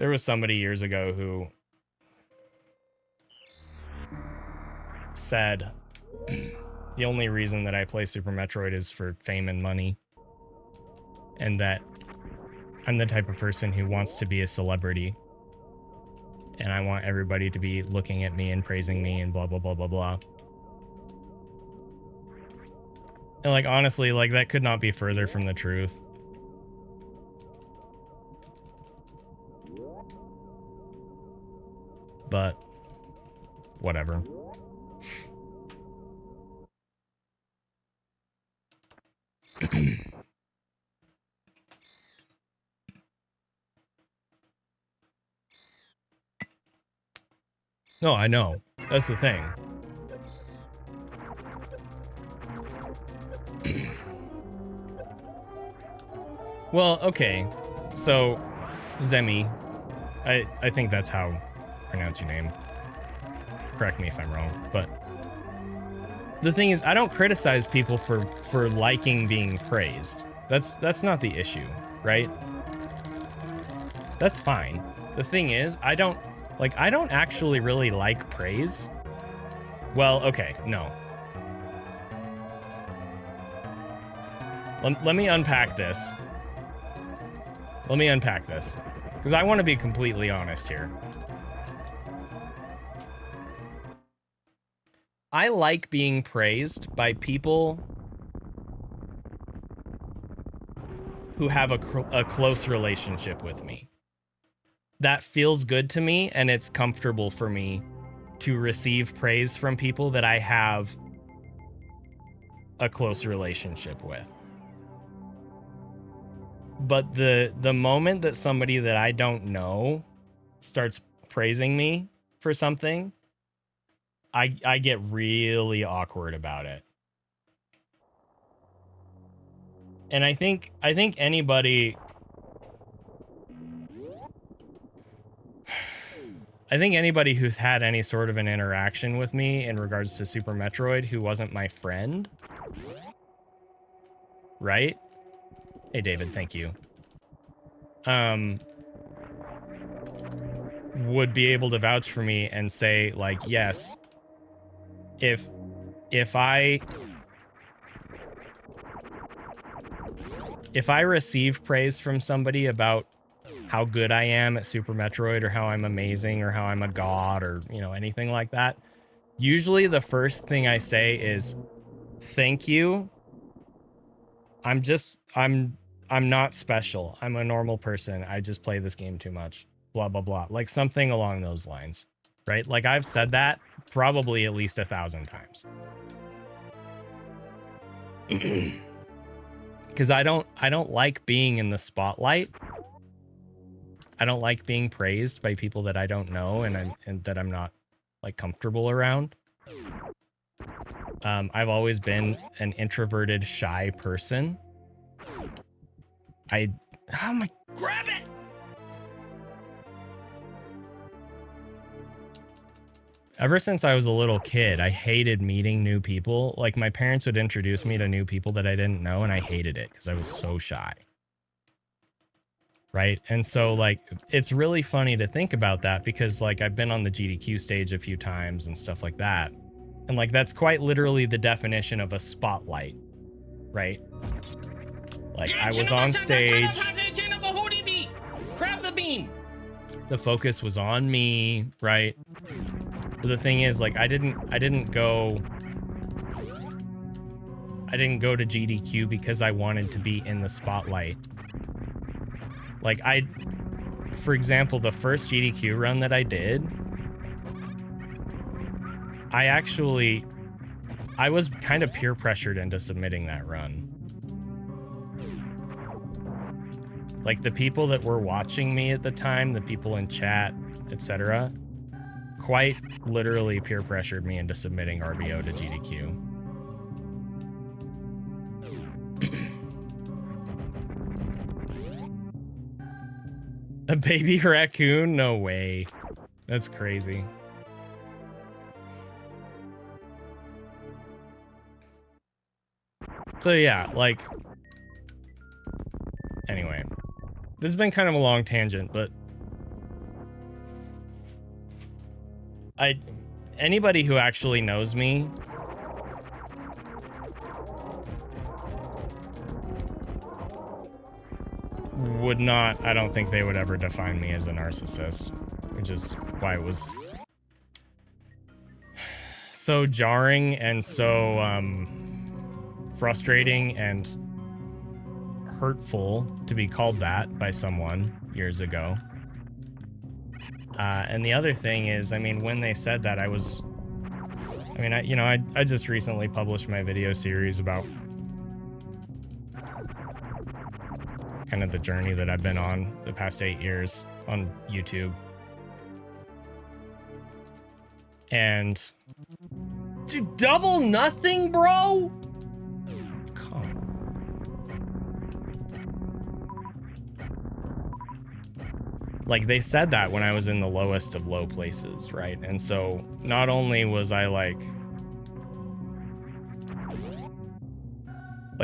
There was somebody years ago who said the only reason that I play Super Metroid is for fame and money, and that I'm the type of person who wants to be a celebrity, and I want everybody to be looking at me and praising me and blah blah blah blah blah. And like, honestly, like, that could not be further from the truth. But whatever. No, I know. That's the thing. Well, okay. So, Zemi, I think that's how you pronounce your name. Correct me if I'm wrong, but the thing is, I don't criticize people for liking being praised. That's not the issue, right? That's fine. The thing is, I don't actually really like praise. Well, okay, no. Let me unpack this. Let me unpack this, because I want to be completely honest here. I like being praised by people who have a close relationship with me. That feels good to me, and it's comfortable for me to receive praise from people that I have a close relationship with. But the moment that somebody that I don't know starts praising me for something, I get really awkward about it. And I think anybody who's had any sort of an interaction with me in regards to Super Metroid who wasn't my friend, right? Hey, David, thank you. Would be able to vouch for me and say, like, yes, if I receive praise from somebody about how good I am at Super Metroid, or how I'm amazing, or how I'm a god, or, you know, anything like that, usually the first thing I say is, thank you. I'm not special. I'm a normal person. I just play this game too much. Blah, blah, blah. Like something along those lines, right? Like, I've said that probably at least 1,000 times. Because I don't like being in the spotlight. I don't like being praised by people that I don't know and that I'm not, like, comfortable around. I've always been an introverted, shy person. Oh my, grab it! Ever since I was a little kid, I hated meeting new people. Like, my parents would introduce me to new people that I didn't know, and I hated it because I was so shy. Right? And so, like, it's really funny to think about that because, like, I've been on the GDQ stage a few times and stuff like that. And, like, that's quite literally the definition of a spotlight, right? Like, I was on stage. Grab the beam. The focus was on me, right? But the thing is, like, I didn't go to GDQ because I wanted to be in the spotlight. Like, for example, the first GDQ run that I did, I was kind of peer pressured into submitting that run. Like, the people that were watching me at the time, the people in chat, etc., quite literally peer pressured me into submitting RBO to GDQ. A baby raccoon? No way. That's crazy. So yeah, like, anyway, this has been kind of a long tangent, but Anybody who actually knows me would not, I don't think they would ever define me as a narcissist, which is why it was so jarring and so frustrating and hurtful to be called that by someone years ago. And the other thing is, I mean, when they said that, I just recently published my video series about kind of the journey that I've been on the past 8 years on YouTube. And to double nothing, bro? Come on. Like, they said that when I was in the lowest of low places, right? And so not only was I like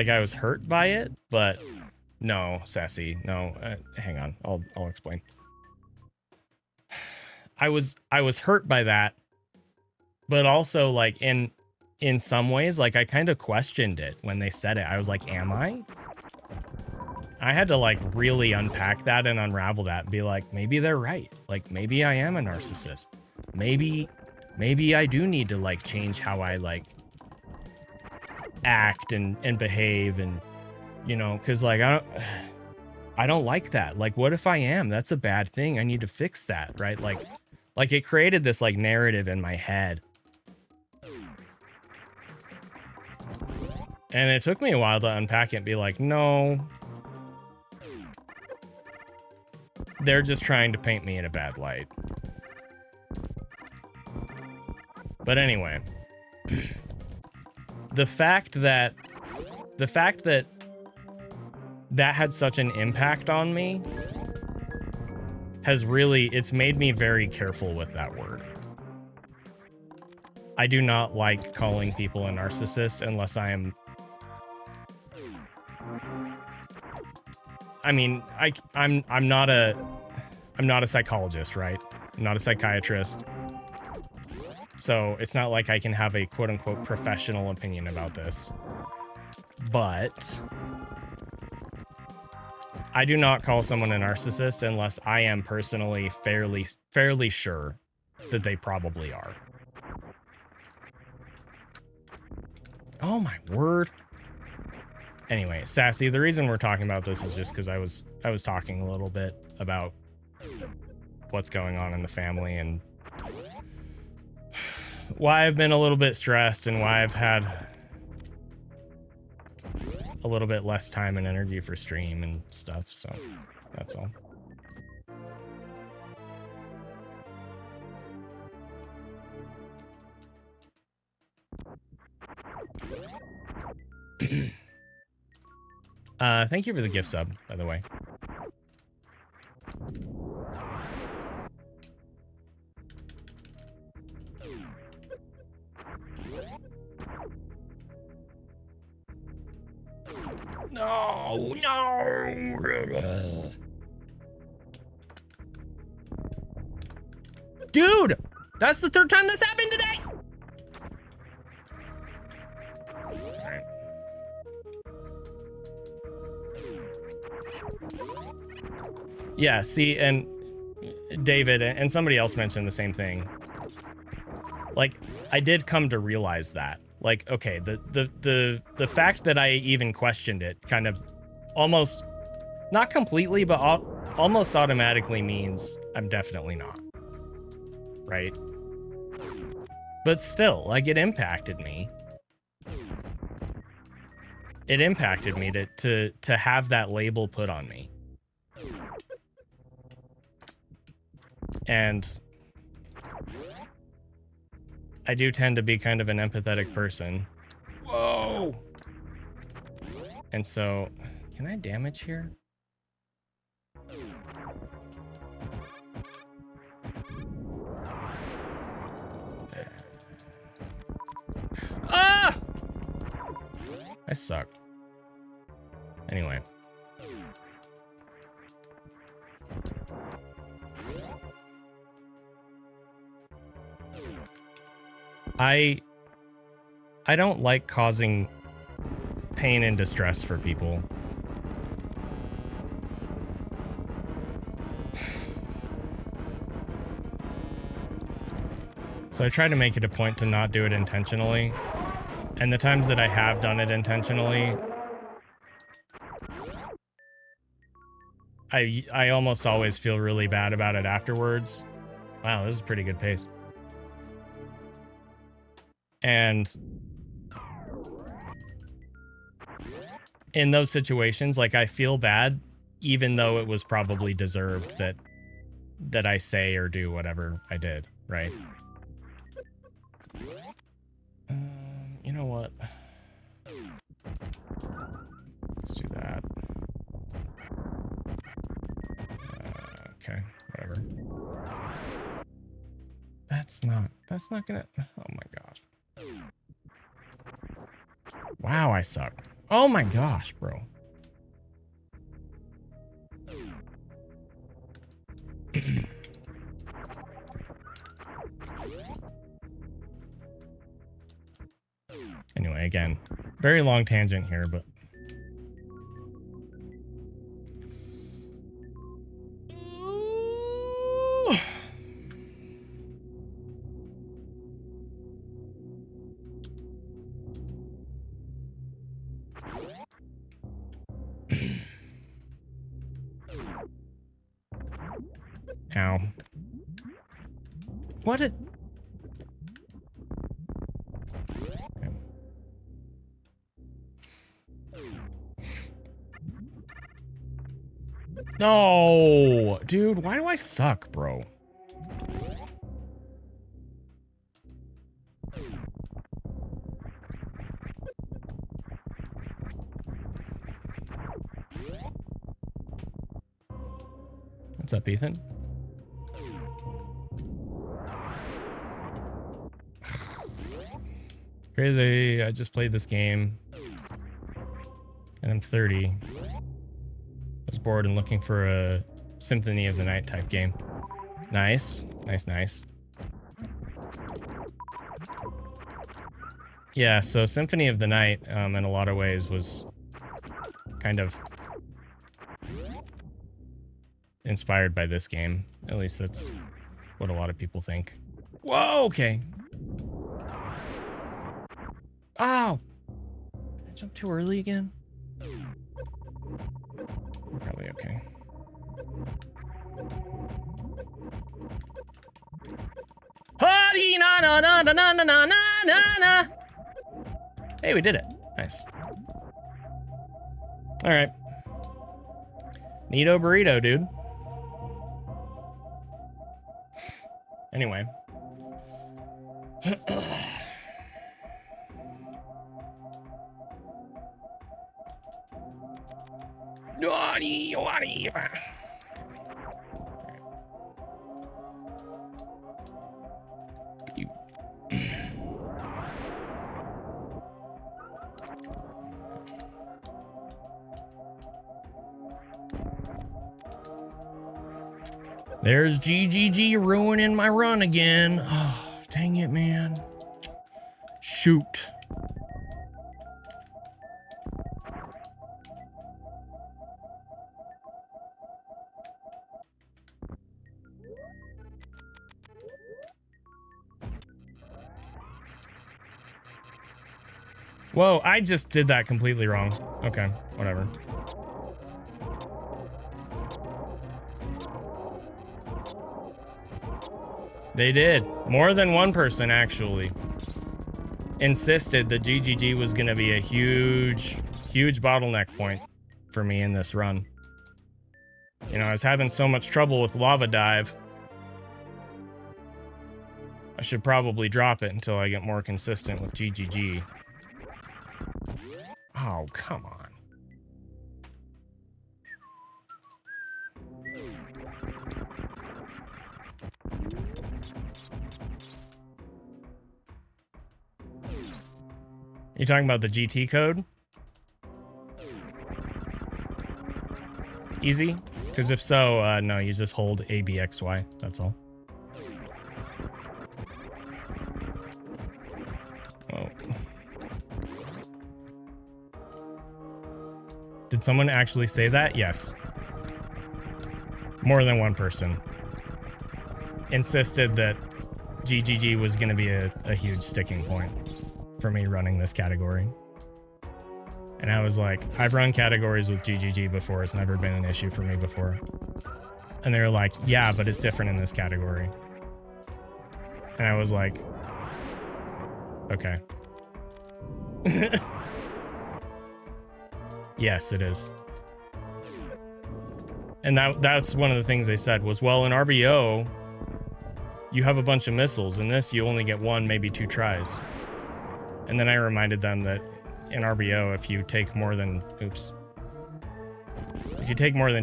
I was hurt by it, but no, Sassy, no, hang on, I'll explain. I was hurt by that, but also like in some ways, like I kind of questioned it when they said it. I was like, am I? I had to like really unpack that and unravel that and be like, maybe they're right. Like maybe I am a narcissist. Maybe I do need to like change how I like act and behave, and you know, because like I don't like that. Like, what if I am? That's a bad thing. I need to fix that, right? Like it created this like narrative in my head. And it took me a while to unpack it and be like, no, they're just trying to paint me in a bad light. But anyway, the fact that that had such an impact on me has really, it's made me very careful with that word. I do not like calling people a narcissist unless I am, I mean, I'm not a psychologist, right? I'm not a psychiatrist. So it's not like I can have a quote unquote professional opinion about this. But I do not call someone a narcissist unless I am personally fairly sure that they probably are. Oh my word. Anyway, Sassy, the reason we're talking about this is just because I was talking a little bit about what's going on in the family and why I've been a little bit stressed and why I've had a little bit less time and energy for stream and stuff, so that's all. Thank you for the gift sub, by the way. No. Dude, that's the third time this happened today. All right. Yeah, see, and David and somebody else mentioned the same thing. Like, I did come to realize that. Like, okay, the fact that I even questioned it kind of almost, not completely, but almost automatically means I'm definitely not. Right? But still, like, it impacted me. It impacted me to have that label put on me. And I do tend to be kind of an empathetic person. Whoa! And so, can I damage here? Ah! I suck. Anyway. I don't like causing pain and distress for people. So I try to make it a point to not do it intentionally. And the times that I have done it intentionally, I almost always feel really bad about it afterwards. Wow, this is pretty good pace. And in those situations, like, I feel bad, even though it was probably deserved that I say or do whatever I did, right? You know what? Let's do that. Okay, whatever. That's not gonna, oh my gosh. Wow, I suck. Oh my gosh, bro. Anyway, again, very long tangent here, but ow. What it? No, dude, why do I suck, bro? What's up, Ethan? Crazy, I just played this game and I'm 30. I was bored and looking for a Symphony of the Night type game. Nice, nice, nice. Yeah, so Symphony of the Night, in a lot of ways, was kind of inspired by this game. At least that's what a lot of people think. Whoa, okay. Ow! Did I jump too early again? We're probably okay. Hey, we did it. Nice. All right. Neato burrito, dude. Anyway. There's GGG ruining my run again. Oh, dang it, man. Shoot. Whoa, I just did that completely wrong. Okay, whatever. They did. More than one person, actually, insisted that GGG was going to be a huge, huge bottleneck point for me in this run. You know, I was having so much trouble with Lava Dive. I should probably drop it until I get more consistent with GGG. Oh, come on. You talking about the GT code? Easy? Because if so, no, you just hold ABXY. That's all. Did someone actually say that? Yes. More than one person insisted that GGG was going to be a huge sticking point for me running this category. And I was like, I've run categories with GGG before. It's never been an issue for me before. And they were like, yeah, but it's different in this category. And I was like, okay. Yes, it is. And that's one of the things they said was, well, in RBO, you have a bunch of missiles. In this, you only get 1, maybe 2 tries. And then I reminded them that in RBO, if you take more than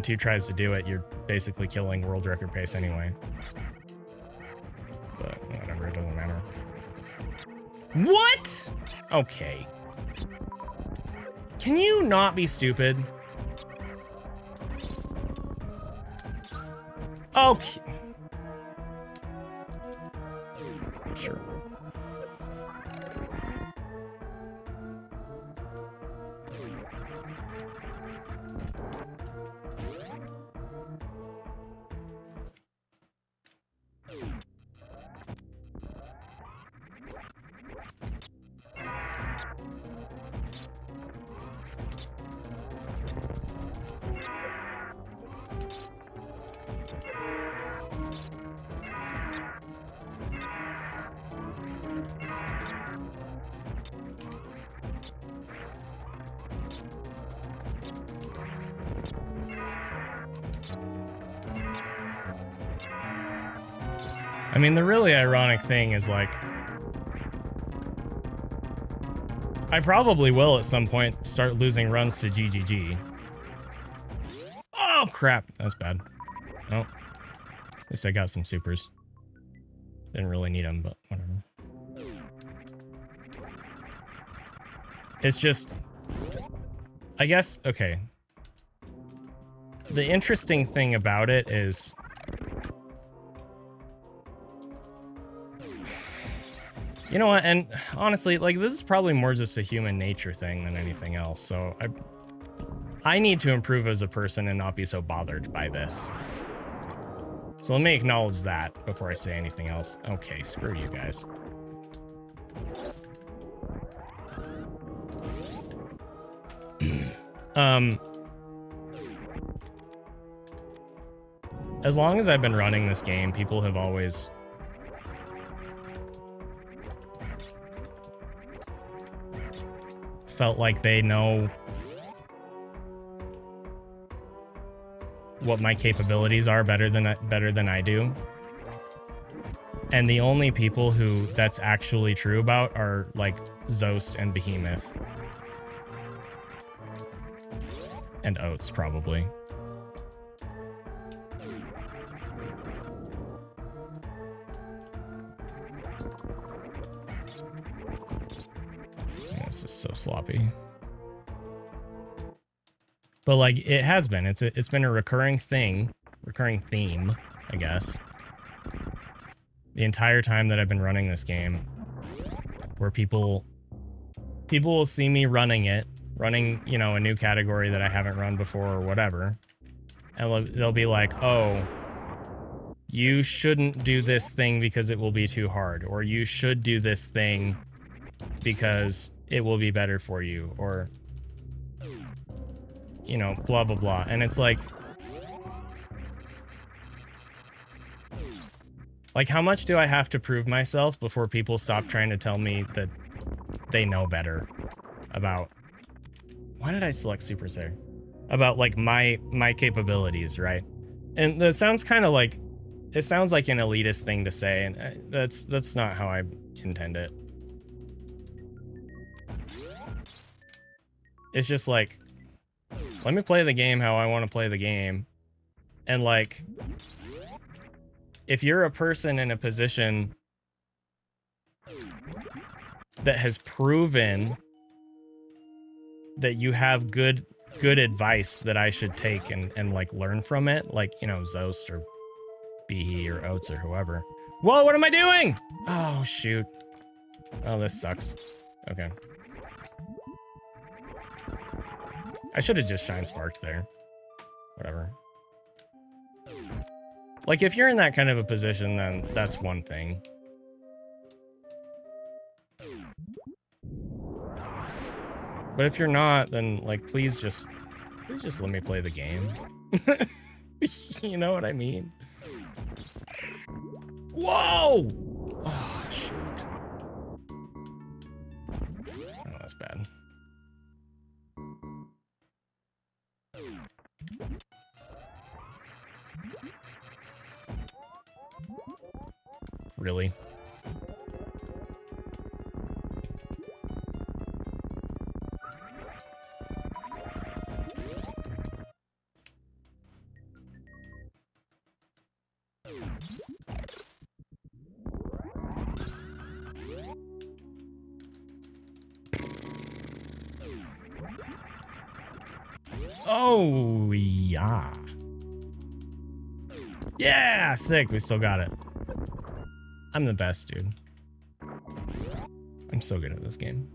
2 tries to do it, you're basically killing world record pace anyway. But whatever, it doesn't matter. What? Okay. Can you not be stupid? Okay. Sure. I mean, the really ironic thing is, like, I probably will at some point start losing runs to GGG. Oh, crap. That's bad. Oh. At least I got some supers. Didn't really need them, but whatever. It's just... I guess, okay. The interesting thing about it is... You know what, and honestly, like, this is probably more just a human nature thing than anything else, so I need to improve as a person and not be so bothered by this. So let me acknowledge that before I say anything else. Okay, screw you guys. As long as I've been running this game, people have always... felt like they know what my capabilities are better than I do. And the only people who that's actually true about are, like, Zost and Behemoth. And Oats, probably. This is so sloppy. But, like, it has been. It's been a recurring theme, I guess. The entire time that I've been running this game, where people will see me running, you know, a new category that I haven't run before or whatever, and they'll be like, "Oh, you shouldn't do this thing because it will be too hard," or "You should do this thing because it will be better for you," or, you know, blah, blah, blah. And it's like, how much do I have to prove myself before people stop trying to tell me that they know better about... Why did I select Super Saiyan? About, like, my capabilities, right? And that sounds kind of like... It sounds like an elitist thing to say, and that's not how I intend it. It's just like, let me play the game how I want to play the game. And, like, if you're a person in a position that has proven that you have good advice that I should take and like, learn from it, like, you know, Zost or Behe or Oats or whoever. Whoa, what am I doing? Oh, shoot. Oh, this sucks. Okay. I should have just shine sparked there. Whatever. Like, if you're in that kind of a position, then that's one thing. But if you're not, then, like, please just let me play the game. You know what I mean? Whoa! Oh, shoot. Oh, that's bad. Really? Oh, yeah. Yeah, sick. We still got it. I'm the best, dude. I'm so good at this game.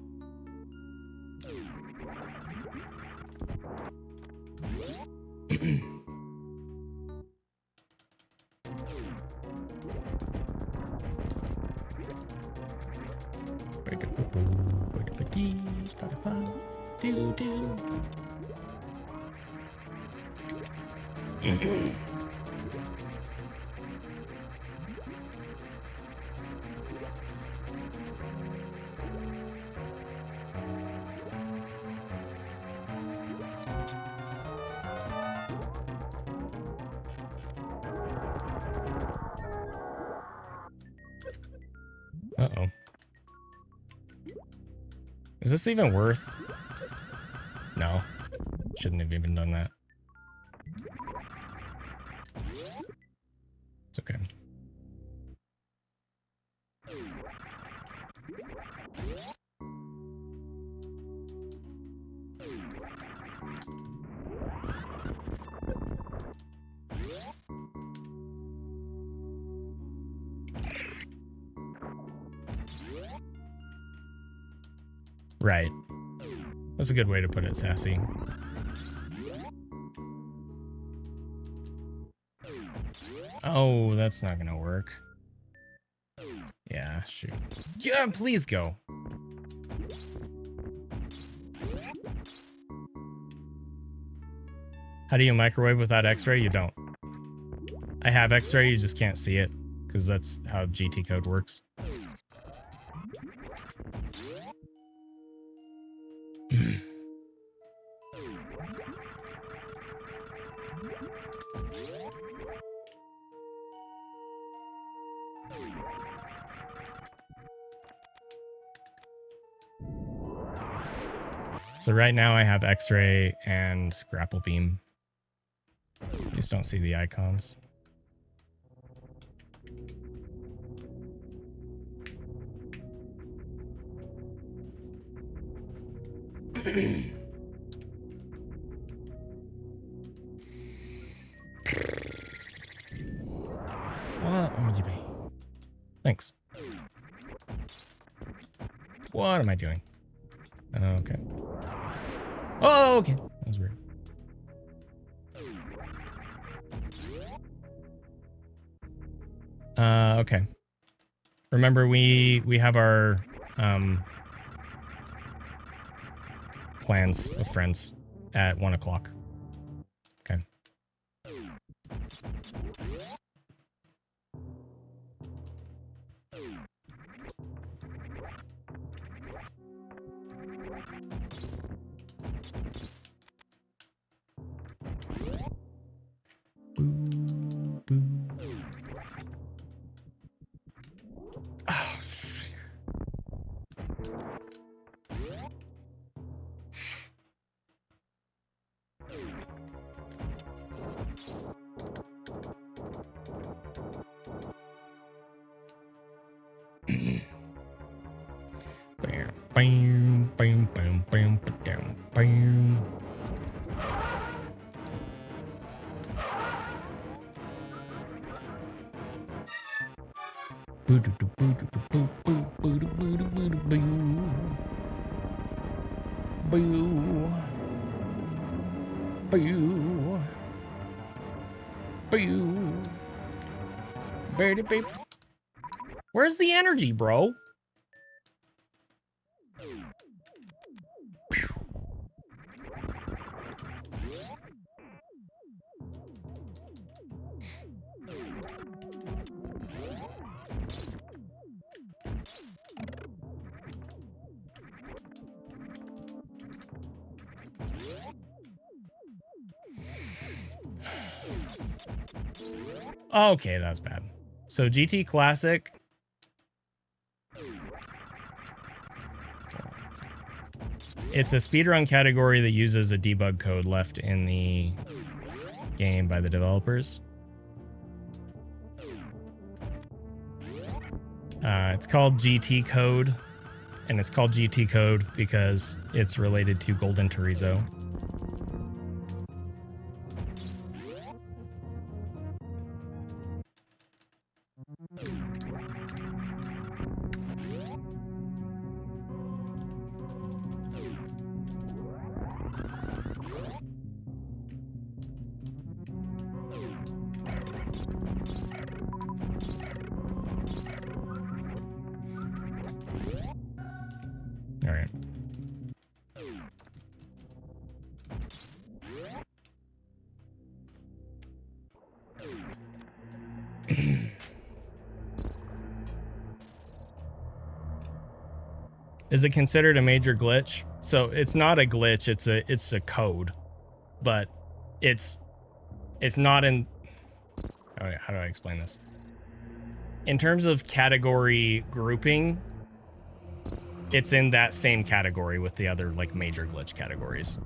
Uh-oh. Is this even worth? No. Shouldn't have even done that. It's okay. Right. That's a good way to put it, Sassy. Oh, that's not gonna work. Yeah, shoot. Yeah, please go. How do you microwave without X-ray? You don't. I have X-ray, you just can't see it, because that's how GT code works. So right now I have X-ray and grapple beam. You just don't see the icons. What? Thanks. What am I doing? Okay. Oh, okay. That was weird. Okay. Remember, we have our plans with friends at 1 o'clock. Okay. Boo, boo. Oh. Bam, bam, bam, bam, bam, bam. Boo. Boo. Boo. Baby, baby. Where's the energy, bro? Okay, that's bad. So GT Classic. It's a speedrun category that uses a debug code left in the game by the developers. It's called GT Code, and it's called GT Code because it's related to Golden Chorizo. All right. Is it considered a major glitch? So it's not a glitch, it's a code. But it's not in how do I explain this? In terms of category grouping, it's in that same category with the other like major glitch categories.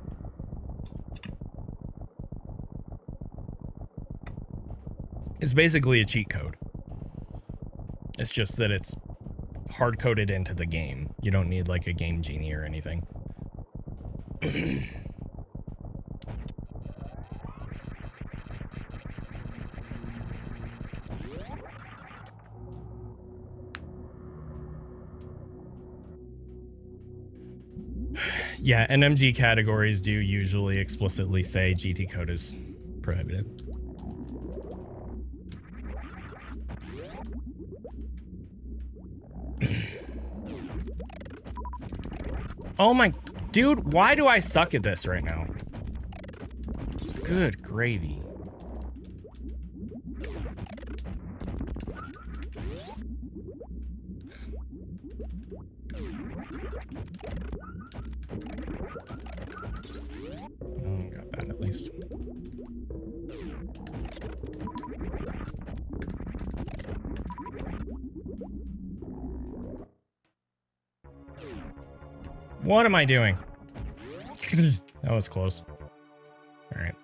It's basically a cheat code. It's just that it's hard-coded into the game. You don't need like a game genie or anything. Yeah, NMG categories do usually explicitly say GT code is prohibited. Oh my... Dude, why do I suck at this right now? Good gravy. Oh, got that at least. What am I doing? That was close. All right.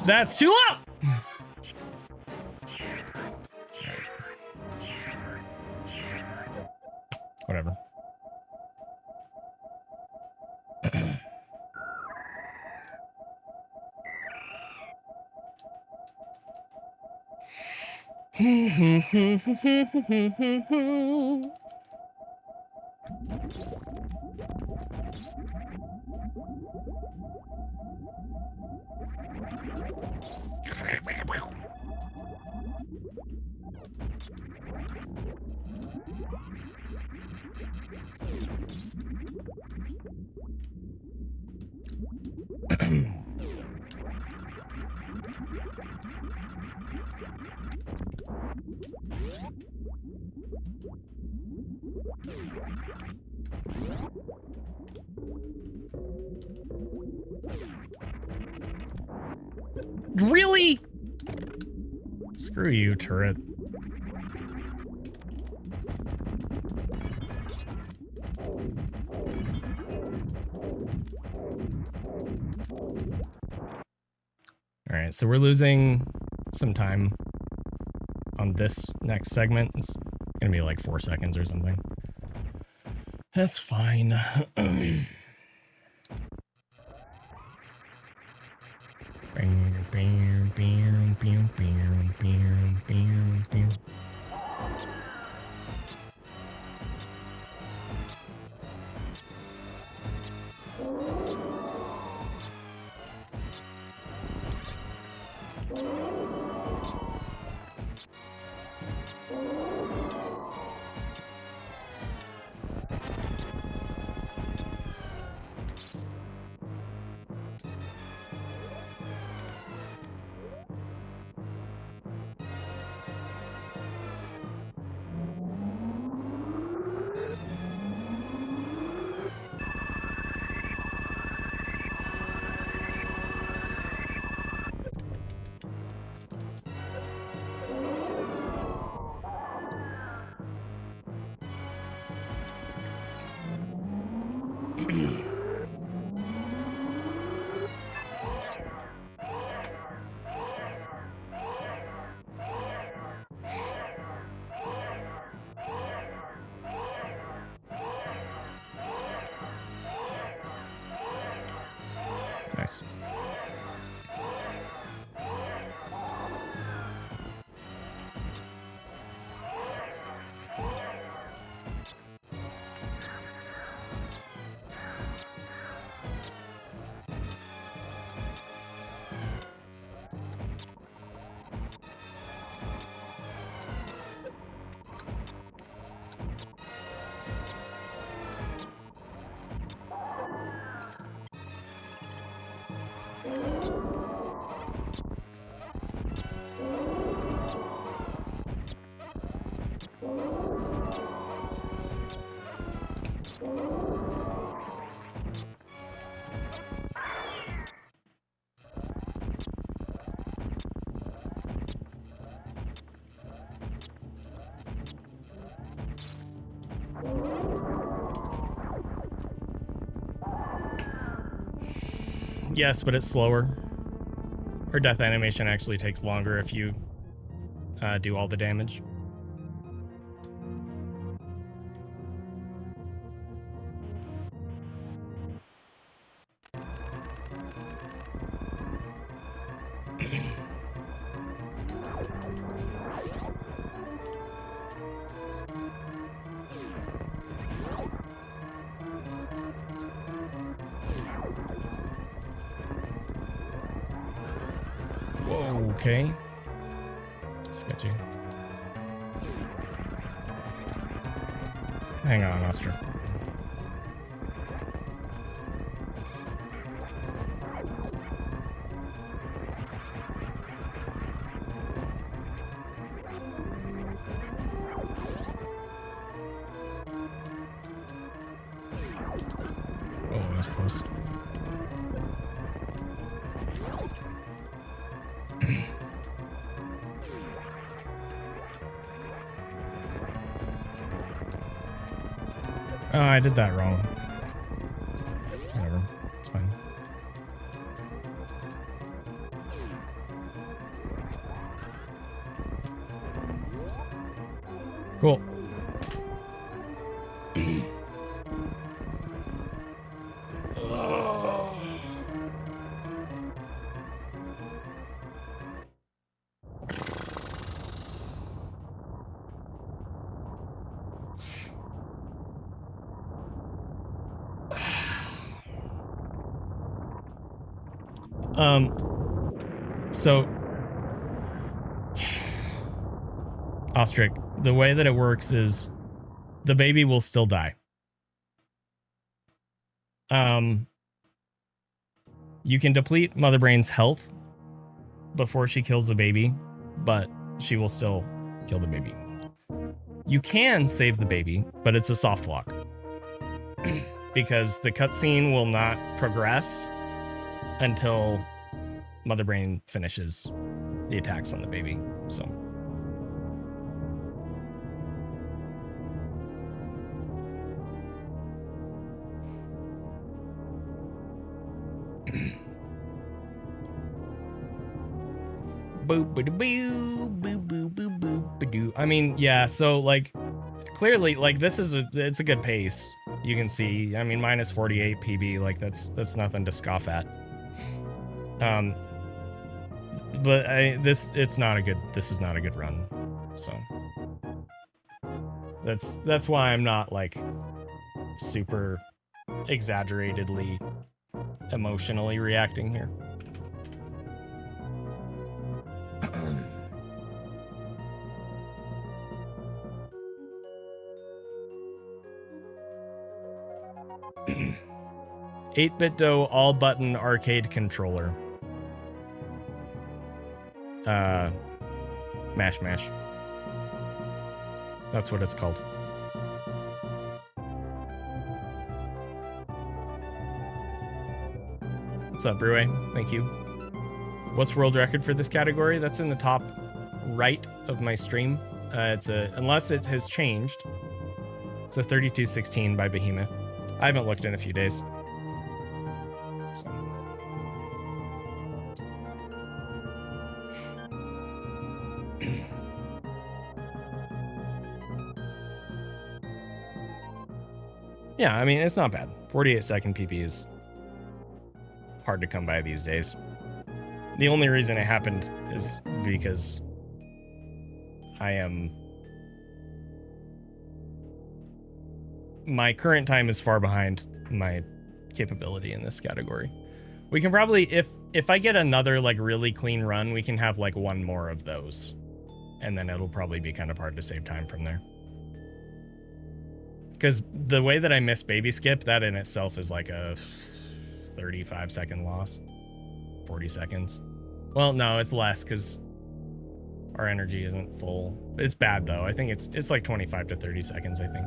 That's too low! Whatever. Really? Screw you, turret. All right, so we're losing some time on this next segment. It's gonna be like 4 seconds or something. That's fine. Nice. Yes, but it's slower. Her death animation actually takes longer if you do all the damage. Whoa, okay. Sketchy. Hang on, Oscar. Oh, that's close. Oh, I did that wrong. Whatever. It's fine. Cool. So Ostrich, the way that it works is the baby will still die. You can deplete Mother Brain's health before she kills the baby, but she will still kill the baby. You can save the baby, but it's a soft lock. Because the cutscene will not progress until Mother Brain finishes the attacks on the baby. So I mean, yeah, so like clearly, like, it's a good pace. You can see, I mean, minus 48 PB, like, that's nothing to scoff at. But this is not a good run. So that's why I'm not, like, super exaggeratedly emotionally reacting here. Eight-bit dough all-button arcade controller. Mash Mash. That's what it's called. What's up, Brewe? Thank you. What's world record for this category? That's in the top right of my stream. Unless it has changed. It's a 3216 by Behemoth. I haven't looked in a few days. So. Yeah, I mean, it's not bad. 48-second PP is hard to come by these days. The only reason it happened is because my current time is far behind my capability in this category. We can probably, if I get another, like, really clean run, we can have, like, one more of those. And then it'll probably be kind of hard to save time from there. Because the way that I miss Baby Skip, that in itself is like a 35-second loss. 40 seconds. Well, no, it's less because our energy isn't full. It's bad, though. I think it's like 25 to 30 seconds, I think.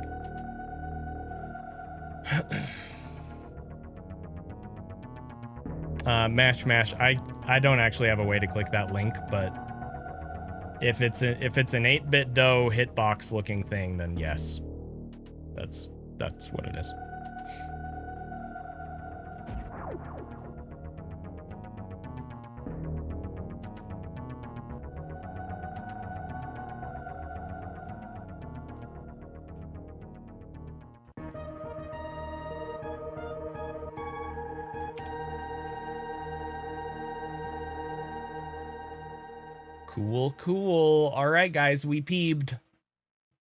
Mash Mash. I don't actually have a way to click that link, but if it's an 8-bit dough hitbox looking thing, then yes. That's what it is. Cool. All right, guys, we peebed.